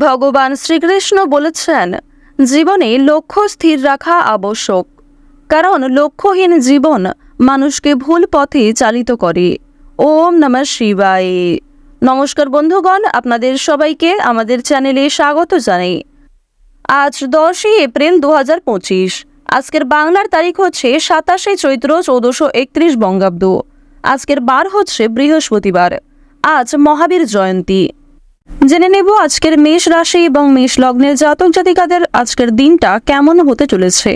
ভগবান শ্রীকৃষ্ণ বলেছেন, জীবনে লক্ষ্য স্থির রাখা আবশ্যক, কারণ লক্ষ্যহীন জীবন মানুষকে ভুল পথে চালিত করে। ওম নমঃ শিবায়। নমস্কার বন্ধুগণ, আপনাদের সবাইকে আমাদের চ্যানেলে স্বাগত জানাই। আজ 10ই এপ্রিল 2025। আজকের বাংলার তারিখ হচ্ছে 27শে চৈত্র 1431 বঙ্গাব্দ। আজকের বার হচ্ছে বৃহস্পতিবার। আজ মহাবীর জয়ন্তী। জেনে নেব আজকের মেষ রাশি এবং মেষ লগ্নের জাতক জাতিকাদের আজকের দিনটা কেমন হতে চলেছে,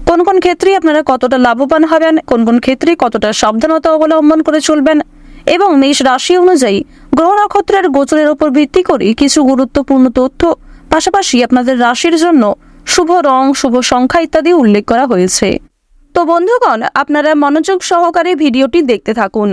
কোন কোন ক্ষেত্রে আপনারা কতটা লাভবান হবেন, কোন কোন ক্ষেত্রে কতটা সাবধানতা অবলম্বন করে চলবেন, এবং মেষ রাশি অনুযায়ী গ্রহ নক্ষত্রের গোচরের উপর ভিত্তি করে কিছু গুরুত্বপূর্ণ তথ্য, পাশাপাশি আপনাদের রাশির জন্য শুভ রং, শুভ সংখ্যা ইত্যাদি উল্লেখ করা হয়েছে। তো বন্ধুগণ, আপনারা মনোযোগ সহকারে ভিডিওটি দেখতে থাকুন।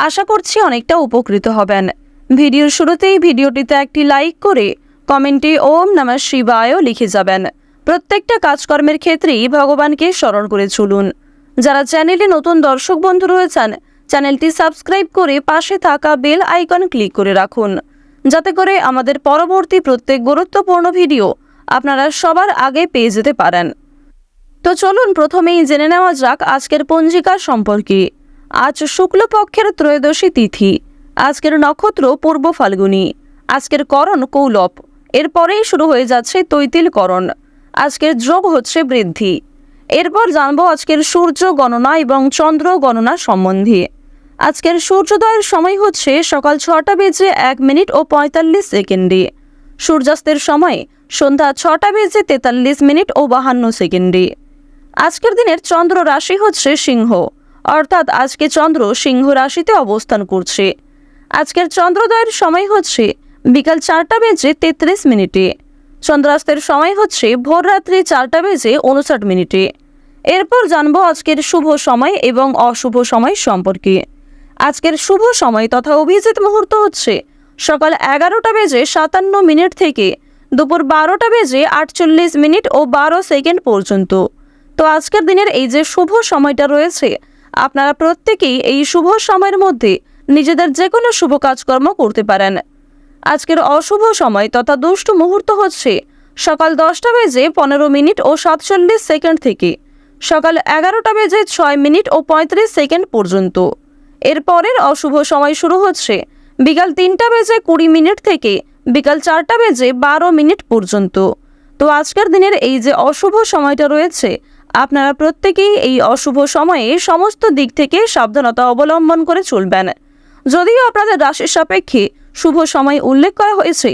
আশা করছি অনেকটা উপকৃত হবেন। ভিডিওর শুরুতেই ভিডিওটিতে একটি লাইক করে কমেন্টে ওম নমঃ শিবায় লিখে যাবেন। প্রত্যেকটা কাজকর্মের ক্ষেত্রেই ভগবানকে স্মরণ করে চলুন। যারা চ্যানেলে নতুন দর্শক বন্ধু রয়েছেন, চ্যানেলটি সাবস্ক্রাইব করে পাশে থাকা বেল আইকন ক্লিক করে রাখুন, যাতে করে আমাদের পরবর্তী প্রত্যেক গুরুত্বপূর্ণ ভিডিও আপনারা সবার আগে পেয়ে যেতে পারেন। তো চলুন প্রথমেই জেনে নেওয়া যাক আজকের পঞ্জিকা সম্পর্কে। আজ শুক্লপক্ষের ত্রয়োদশী তিথি। আজকের নক্ষত্র পূর্ব ফাল্গুনী। আজকের করণ কৌলব। এরপরেই শুরু হয়ে যাচ্ছে তৈতিল করণ। আজকের যোগ হচ্ছে বৃদ্ধি। এরপর জানবো আজকের সূর্য গণনা এবং চন্দ্র গণনা সম্বন্ধে। আজকের সূর্যোদয়ের সময় হচ্ছে সকাল 6টা বেজে 1 মিনিট ও 45 সেকেন্ডে। সূর্যাস্তের সময় সন্ধ্যা 6টা বেজে 43 মিনিট ও 52 সেকেন্ডে। আজকের দিনের চন্দ্র রাশি হচ্ছে সিংহ, অর্থাৎ আজকে চন্দ্র সিংহ রাশিতে অবস্থান করছে। আজকের চন্দ্রোদয়ের সময় হচ্ছে বিকাল 4টা বেজে 33 মিনিটে। চন্দ্রাস্তের সময় হচ্ছে ভোর রাত্রি 4টা বেজে 59 মিনিটে। এরপর জানবো আজকের শুভ সময় এবং অশুভ সময় সম্পর্কে। আজকের শুভ সময় তথা অভিজিৎ মুহূর্ত হচ্ছে সকাল 11টা বেজে 57 মিনিট থেকে দুপুর 12টা বেজে 48 মিনিট ও 12 সেকেন্ড পর্যন্ত। তো আজকের দিনের এই যে শুভ সময়টা রয়েছে, আপনারা প্রত্যেকেই এই শুভ সময়ের মধ্যে নিজেদের যে কোনো শুভ কাজকর্ম করতে পারেন। আজকের অশুভ সময় তথা দুষ্ট মুহূর্ত হচ্ছে সকাল 10টা বেজে 15 মিনিট ও 47 সেকেন্ড থেকে সকাল 11টা বেজে 6 মিনিট ও 35 সেকেন্ড পর্যন্ত। এরপরের অশুভ সময় শুরু হচ্ছে বিকাল 3টা বেজে 20 মিনিট থেকে বিকাল 4টা বেজে 12 মিনিট পর্যন্ত। তো আজকের দিনের এই যে অশুভ সময়টা রয়েছে, আপনারা প্রত্যেকেই এই অশুভ সময়ে সমস্ত দিক থেকে সাবধানতা অবলম্বন করে চলবেন। যদিও আপনাদের রাশির সাপেক্ষে শুভ সময় উল্লেখ করা হয়েছে,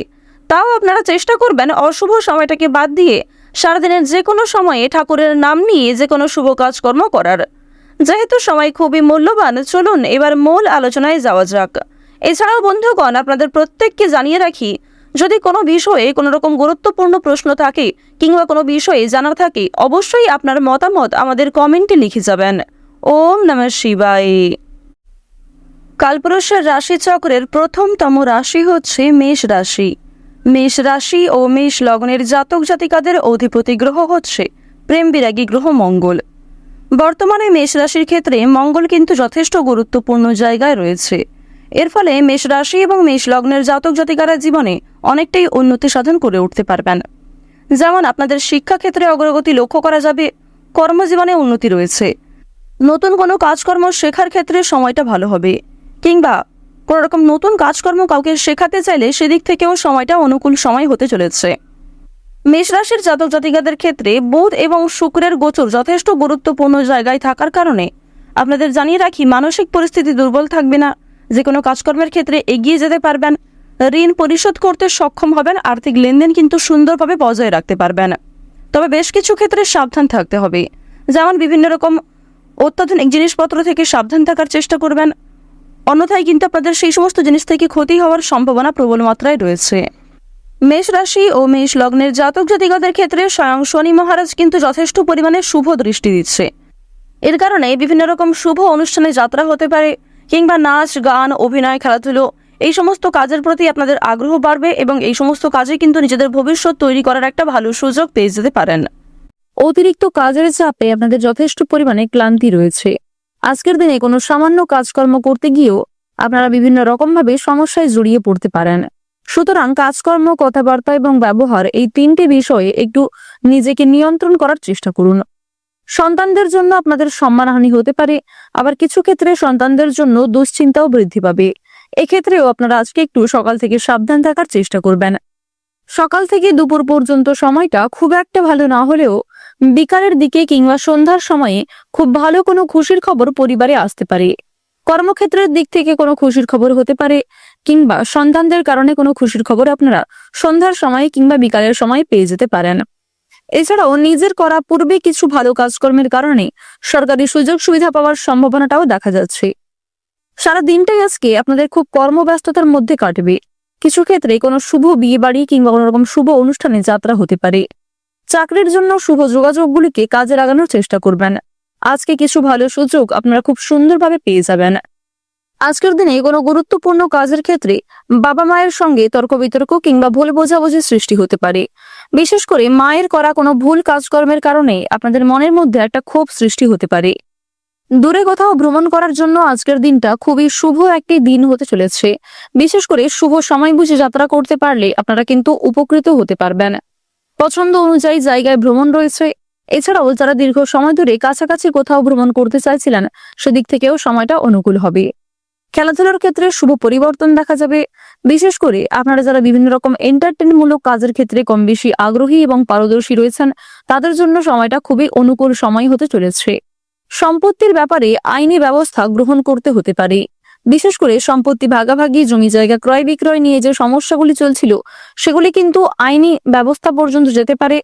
তাও আপনারা চেষ্টা করবেন অশুভ সময়টাকে বাদ দিয়ে সারাদিনের যে কোনো সময়ে ঠাকুরের নাম নিয়ে যে কোনো শুভ কাজকর্ম করার। যেহেতু সময় খুবই মূল্যবান, চলুন এবার মূল আলোচনায় যাওয়া যাক। এছাড়াও বন্ধুগণ, আপনাদের প্রত্যেককে জানিয়ে রাখি, যদি কোনো বিষয়ে কোনো রকম গুরুত্বপূর্ণ প্রশ্ন থাকে কিংবা কোনো বিষয়ে জানার থাকে, অবশ্যই আপনার মতামত আমাদের কমেন্টে লিখে যাবেন। ওম নমঃ শিবায়। কালপুরুষের রাশিচক্রের প্রথমতম রাশি হচ্ছে মেষ রাশি। মেষ রাশি ও মেষ লগ্নের জাতক জাতিকাদের অধিপতি গ্রহ হচ্ছে প্রেম বিরাগী গ্রহ মঙ্গল। বর্তমানে মেষ রাশির ক্ষেত্রে মঙ্গল কিন্তু যথেষ্ট গুরুত্বপূর্ণ জায়গায় রয়েছে। এর ফলে মেষ রাশি এবং মেষ লগ্নের জাতক জাতিকারা জীবনে অনেকটাই উন্নতি সাধন করে উঠতে পারবেন। যেমন আপনাদের শিক্ষাক্ষেত্রে অগ্রগতি লক্ষ্য করা যাবে, কর্মজীবনে উন্নতি রয়েছে, নতুন কোনো কাজকর্ম শেখার ক্ষেত্রে সময়টা ভালো হবে, কিংবা কোনো রকম নতুন কাজকর্ম কাউকে শেখাতে চাইলে সেদিক থেকেও সময়টা অনুকূল সময় হতে চলেছে। মেষ রাশির জাতক জাতিকাদের ক্ষেত্রে বুধ এবং শুক্রের গোচর যথেষ্ট গুরুত্বপূর্ণ জায়গায় থাকার কারণে আপনাদের জানিয়ে রাখি, মানসিক পরিস্থিতি দুর্বল থাকবে না, যে কোনো কাজকর্মের ক্ষেত্রে এগিয়ে যেতে পারবেন, ঋণ পরিশোধ করতে সক্ষম হবেন, আর্থিক লেনদেন কিন্তু সুন্দরভাবে বজায় রাখতে পারবেন। তবে বেশ কিছু ক্ষেত্রে সাবধান থাকতে হবে, যেমন বিভিন্ন রকম অত্যাধুনিক জিনিসপত্র থেকে সাবধান থাকার চেষ্টা করবেন, অন্যথায় কিন্তু আপনাদের সেই সমস্ত জিনিস থেকে ক্ষতি হওয়ার সম্ভাবনা প্রবল মাত্রায় রয়েছে। মেষ রাশি ও মেষ লগ্নের জাতক জাতিকাদের ক্ষেত্রে স্বয়ং শনি মহারাজ কিন্তু যথেষ্ট পরিমাণে শুভ দৃষ্টি দিচ্ছে। এর কারণে বিভিন্ন রকম শুভ অনুষ্ঠানে যাত্রা হতে পারে, কিংবা নাচ গান, অভিনয়, খেলাধুলো এই সমস্ত কাজের প্রতি আপনাদের আগ্রহ বাড়বে এবং এই সমস্ত কাজে কিন্তু নিজেদের ভবিষ্যৎ তৈরি করার একটা ভালো সুযোগ পেয়ে যেতে পারেন। অতিরিক্ত কাজের চাপে আপনাদের যথেষ্ট পরিমাণে ক্লান্তি রয়েছে। আজকের দিনে কোনো সামান্য কাজকর্ম করতে গিয়েও আপনারা বিভিন্ন রকমভাবে সমস্যায় জড়িয়ে পড়তে পারেন। সুতরাং কাজকর্ম, কথাবার্তা এবং ব্যবহার এই তিনটি বিষয়ে একটু নিজেকে নিয়ন্ত্রণ করার চেষ্টা করুন। সন্তানদের জন্য আপনাদের সম্মানহানি হতে পারে, আবার কিছু ক্ষেত্রে সন্তানদের জন্য দুশ্চিন্তাও বৃদ্ধি পাবে। এক্ষেত্রেও আপনারা আজকে একটু সকাল থেকে সাবধান থাকার চেষ্টা করবেন। সকাল থেকে দুপুর পর্যন্ত সময়টা খুব একটা ভালো না হলেও বিকালের দিকে কিংবা সন্ধ্যার সময়ে খুব ভালো কোনো খুশির খবর পরিবারে আসতে পারে। কর্মক্ষেত্রের দিক থেকে কোনো খুশির খবর হতে পারে, কিংবা সন্তানদের কারণে কোনো খুশির খবর আপনারা সন্ধ্যার সময় কিংবা বিকালের সময় পেয়ে যেতে পারেন। এছাড়াও নিজের করা পূর্বে কিছু ভালো কাজকর্মের কারণে সরকারি সুযোগ সুবিধা পাওয়ার সম্ভাবনাটাও দেখা যাচ্ছে। সারা দিনটাই আজকে আপনাদের খুব কর্মব্যস্ততার মধ্যে কাটবে। কিছু ক্ষেত্রে কোনো শুভ বিয়ে বাড়ি কিংবা কোনো রকম শুভ অনুষ্ঠানে যাত্রা হতে পারে। চাকরির জন্য শুভ যোগাযোগগুলিকে কাজে লাগানোর চেষ্টা করবেন। আজকে কিছু ভালো সুযোগ আপনারা খুব সুন্দরভাবে পেয়ে যাবেন। আজকের দিনে কোনো গুরুত্বপূর্ণ কাজের ক্ষেত্রে বাবা মায়ের সঙ্গে তর্ক বিতর্ক কিংবা ভুল বোঝাবুঝির সৃষ্টি হতে পারে। বিশেষ করে মায়ের করা কোনো ভুল কাজকর্মের কারণে আপনাদের মনের মধ্যে একটা ক্ষোভ সৃষ্টি হতে পারে। দূরে কোথাও ভ্রমণ করার জন্য আজকের দিনটা খুবই শুভ একটি দিন হতে চলেছে। বিশেষ করে শুভ সময় বুঝে যাত্রা করতে পারলে আপনারা কিন্তু উপকৃত হতে পারবেন। পছন্দ অনুযায়ী জায়গায় ভ্রমণ রয়েছে। এছাড়াও যারা দীর্ঘ সময় ধরে কাছাকাছি কোথাও ভ্রমণ করতে চাইছিলেন, সেদিক থেকেও সময়টা অনুকূল হবে। খেলাধুলার ক্ষেত্রে শুভ পরিবর্তন দেখা যাবে। বিশেষ করে আপনারা যারা বিভিন্ন রকম এন্টারটেইনমূলক কাজের ক্ষেত্রে কম বেশি আগ্রহী এবং পারদর্শী রয়েছেন, তাদের জন্য সময়টা খুবই অনুকূল সময় হতে চলেছে। সম্পত্তির ব্যাপারে আইনি ব্যবস্থা গ্রহণ করতে হতে পারে। বিশেষ করে সম্পত্তি ভাগাভাগি, জমি জায়গা ক্রয় বিক্রয় নিয়ে যে সমস্যাগুলি চলছিল, সেগুলি কিন্তু আইনি ব্যবস্থা পর্যন্ত যেতে পারে।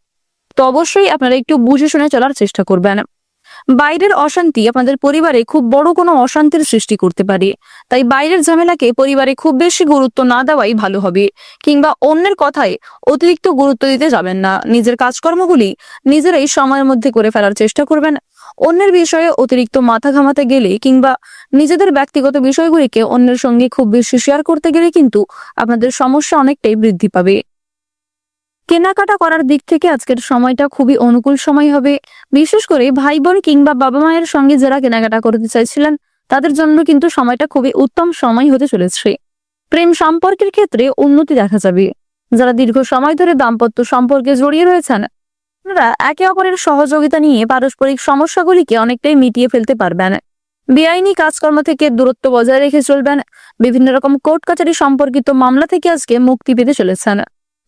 তো অবশ্যই আপনারা একটু বুঝে শুনে চলার চেষ্টা করবেন। বাইরের অশান্তি আপনাদের পরিবারে খুব বড় কোনো অশান্তির সৃষ্টি করতে পারে। তাই বাইরের ঝামেলাকে পরিবারে খুব বেশি গুরুত্ব না দেওয়াই ভালো হবে, কিংবা অন্যের কথায় অতিরিক্ত গুরুত্ব দিতে যাবেন না। নিজের কাজকর্মগুলি নিজেরাই সময়ের মধ্যে করে ফেলার চেষ্টা করবেন। অন্যের বিষয়ে অতিরিক্ত মাথা ঘামাতে গেলে কিংবা নিজেদের ব্যক্তিগত বিষয়গুলিকে অন্যের সঙ্গে খুব বেশি শেয়ার করতে গেলে কিন্তু আপনাদের সমস্যা অনেকটাই বৃদ্ধি পাবে। কেনাকাটা করার দিক থেকে আজকের সময়টা খুবই অনুকূল সময় হবে। বিশেষ করে ভাই বোন কিংবা বাবা মায়ের সঙ্গে যারা কেনাকাটা করতে চাইছিলেন, তাদের জন্য কিন্তু সময়টা খুবই উত্তম সময় হতে চলেছে। প্রেম সম্পর্কের ক্ষেত্রে উন্নতি দেখা যাবে। যারা দীর্ঘ সময় ধরে দাম্পত্য সম্পর্কে জড়িয়ে রয়েছেন, আপনারা একে অপরের সহযোগিতা নিয়ে পারস্পরিক সমস্যাগুলিকে অনেকটাই মিটিয়ে ফেলতে পারবেন। বেআইনি কাজকর্ম থেকে দূরত্ব বজায় রেখে চলবেন। বিভিন্ন রকম কোর্ট কাচারি সম্পর্কিত মামলা থেকে আজকে মুক্তি পেতে চলেছেন।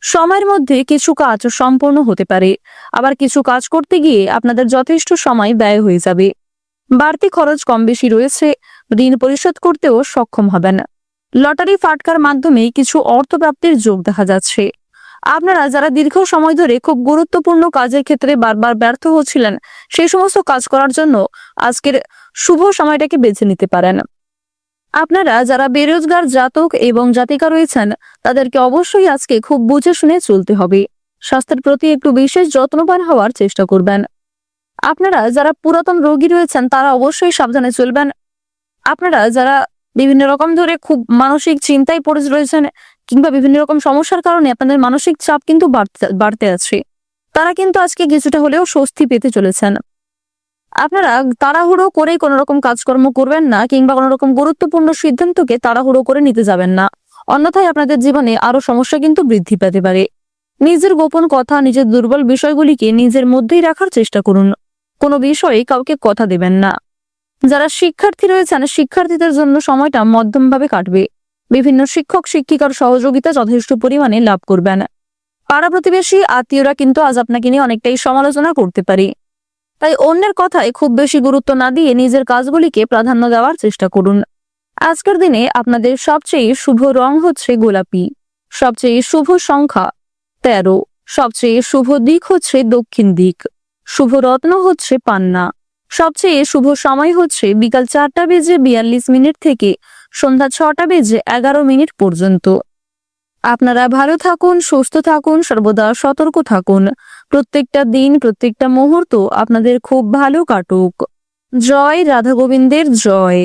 সময়ের মধ্যে কিছু কাজ সম্পূর্ণ হতে পারে, আবার কিছু কাজ করতে গিয়ে আপনাদের যথেষ্ট সময় ব্যয় হয়ে যাবে। বাড়তি খরচ কম বেশি রয়েছে। ঋণ পরিশোধ করতেও সক্ষম হবেন। লটারি ফাটকার মাধ্যমে কিছু অর্থ প্রাপ্তির যোগ দেখা যাচ্ছে। আপনারা যারা দীর্ঘ সময় ধরে খুব গুরুত্বপূর্ণ কাজের ক্ষেত্রে বারবার ব্যর্থ হচ্ছিলেন, সেই সমস্ত কাজ করার জন্য আজকের শুভ সময়টাকে বেছে নিতে পারেন। আপনারা যারা বেরোজগার জাতক এবং জাতিকা রয়েছেন, তাদেরকে অবশ্যই আজকে খুব বুঝে শুনে চলতে হবে। স্বাস্থ্যের প্রতি একটু বিশেষ যত্নবান হওয়ার চেষ্টা করবেন। আপনারা যারা পুরাতন রোগী রয়েছেন, তারা অবশ্যই সাবধানে চলবেন। আপনারা যারা বিভিন্ন রকম ধরে খুব মানসিক চিন্তায় পড়ে রয়েছেন, কিংবা বিভিন্ন রকম সমস্যার কারণে আপনাদের মানসিক চাপ কিন্তু বাড়তে আছে, তারা কিন্তু আজকে কিছুটা হলেও স্বস্তি পেতে চলেছেন। আপনারা তাড়াহুড়ো করে কোনো রকম কাজকর্ম করবেন না, কিংবা কোনো রকম গুরুত্বপূর্ণ সিদ্ধান্তকে তাড়াহুড়ো করে নিতে যাবেন না। অন্যথায় আপনাদের জীবনে আরো সমস্যা কিন্তু বৃদ্ধি পেতে পারে। নিজের গোপন কথা, নিজের দুর্বল বিষয়গুলিকে নিজের মধ্যেই রাখার চেষ্টা করুন। কোনো বিষয়ে কাউকে কথা দেবেন না। যারা শিক্ষার্থী রয়েছেন, শিক্ষার্থীদের জন্য সময়টা মধ্যমভাবে কাটবে। বিভিন্ন শিক্ষক শিক্ষিকার সহযোগিতা যথেষ্ট পরিমাণে লাভ করবেন। পাড়া প্রতিবেশী আত্মীয়রা কিন্তু আজ আপনাকে নিয়ে অনেকটাই সমালোচনা করতে পারে। তাই অন্যের কথায় খুব বেশি গুরুত্ব না দিয়ে নিজের কাজগুলিকে প্রাধান্য দেওয়ার চেষ্টা করুন। আজকের দিনে আপনাদের সবচেয়ে শুভ রং হচ্ছে গোলাপি। সবচেয়ে শুভ সংখ্যা 13। সবচেয়ে শুভ দিক হচ্ছে দক্ষিণ দিক। শুভ রত্ন হচ্ছে পান্না। সবচেয়ে শুভ সময় হচ্ছে বিকাল 4:42 থেকে সন্ধ্যা 6:11 পর্যন্ত। আপনারা ভালো থাকুন, সুস্থ থাকুন, সর্বদা সতর্ক থাকুন। প্রত্যেকটা দিন, প্রত্যেকটা মুহূর্ত আপনাদের খুব ভালো কাটুক। জয় রাধা গোবিন্দের জয়।